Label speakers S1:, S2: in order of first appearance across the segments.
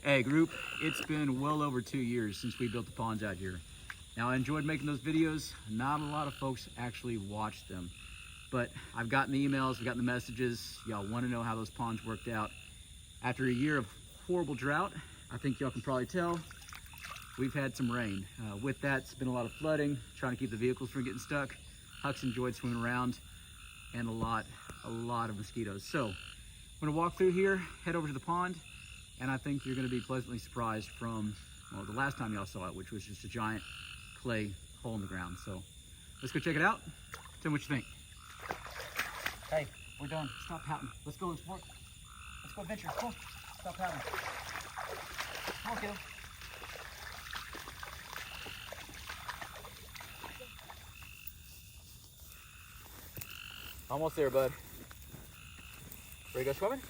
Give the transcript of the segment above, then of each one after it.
S1: Hey group, it's been well over 2 years since we built the ponds out here. Now I enjoyed making those videos. Not a lot of folks actually watched them, but I've gotten the emails, I've gotten the messages. Y'all want to know how those ponds worked out. After a year of horrible drought, I think y'all can probably tell, we've had some rain. With that, it's been a lot of flooding, trying to keep the vehicles from getting stuck. Huck's enjoyed swimming around, and a lot of mosquitoes. So I'm gonna walk through here, head over to the pond, and I think you're gonna be pleasantly surprised from, well, the last time y'all saw it, which was just a giant clay hole in the ground. So let's go check it out. Tell me what you think. Hey, we're done. Stop pouting. Let's go explore. Let's go adventure. Come on. Stop pouting. Come on, kiddo. Almost there, bud. Ready to go swimming?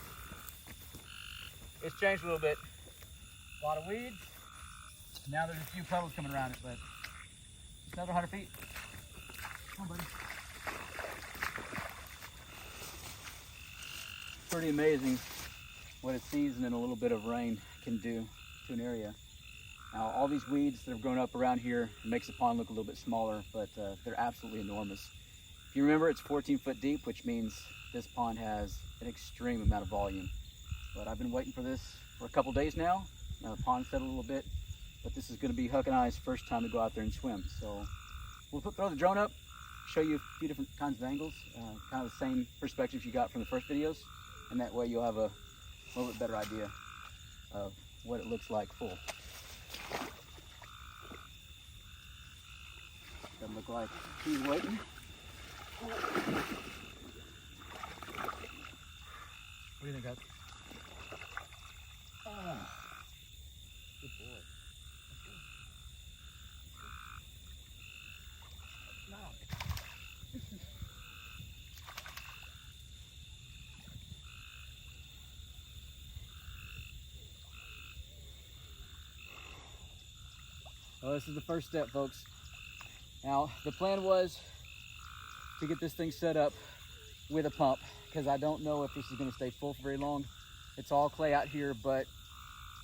S1: It's changed a little bit. A lot of weeds. Now there's a few puddles coming around it, but it's another 100 feet. Come on, buddy. Pretty amazing what a season and a little bit of rain can do to an area. Now, all these weeds that have grown up around here makes the pond look a little bit smaller, but they're absolutely enormous. If you remember, it's 14 foot deep, which means this pond has an extreme amount of volume. But I've been waiting for this for a couple days now. Now the pond's settled a little bit, but this is going to be Huck and I's first time to go out there and swim. So we'll throw the drone up, show you a few different kinds of angles, kind of the same perspective you got from the first videos, and that way you'll have a little bit better idea of what it looks like full. Doesn't look like he's waiting. What do you think, Huck? Oh, good boy. No. Well, this is the first step, folks. Now, the plan was to get this thing set up with a pump, because I don't know if this is going to stay full for very long. It's all clay out here, but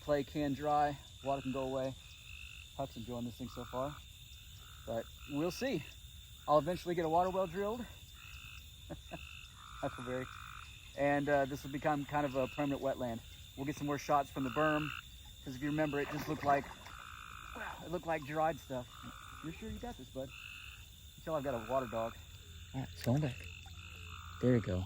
S1: clay can dry, water can go away. Huck's enjoying this thing so far, but we'll see. I'll eventually get a water well drilled. Huckleberry. And this will become kind of a permanent wetland. We'll get some more shots from the berm, because if you remember, it just looked like, wow, it looked like dried stuff. You're sure you got this, bud? Until I've got a water dog. All right, it's going back. There you go.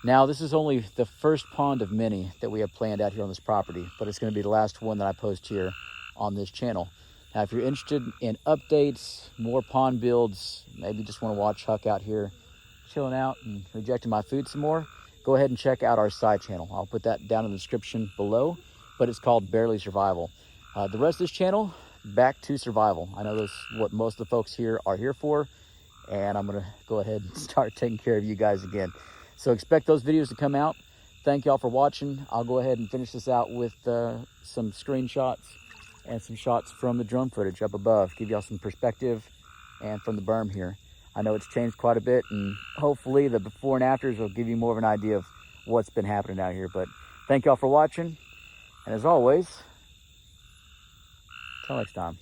S1: Now, this is only the first pond of many that we have planned out here on this property, but it's going to be the last one that I post here on this channel. Now, if you're interested in updates, more pond builds, maybe just want to watch Huck out here chilling out and rejecting my food some more, go ahead and check out our side channel. I'll put that down in the description below, but it's called Barely Survival. The rest of this channel, back to survival. I know that's what most of the folks here are here for, and I'm gonna go ahead and start taking care of you guys again. So expect those videos to come out. Thank y'all for watching. I'll go ahead and finish this out with some screenshots and some shots from the drone footage up above, give y'all some perspective, and from the berm here. I know it's changed quite a bit, and hopefully the before and afters will give you more of an idea of what's been happening out here. But thank y'all for watching, and as always, till next time.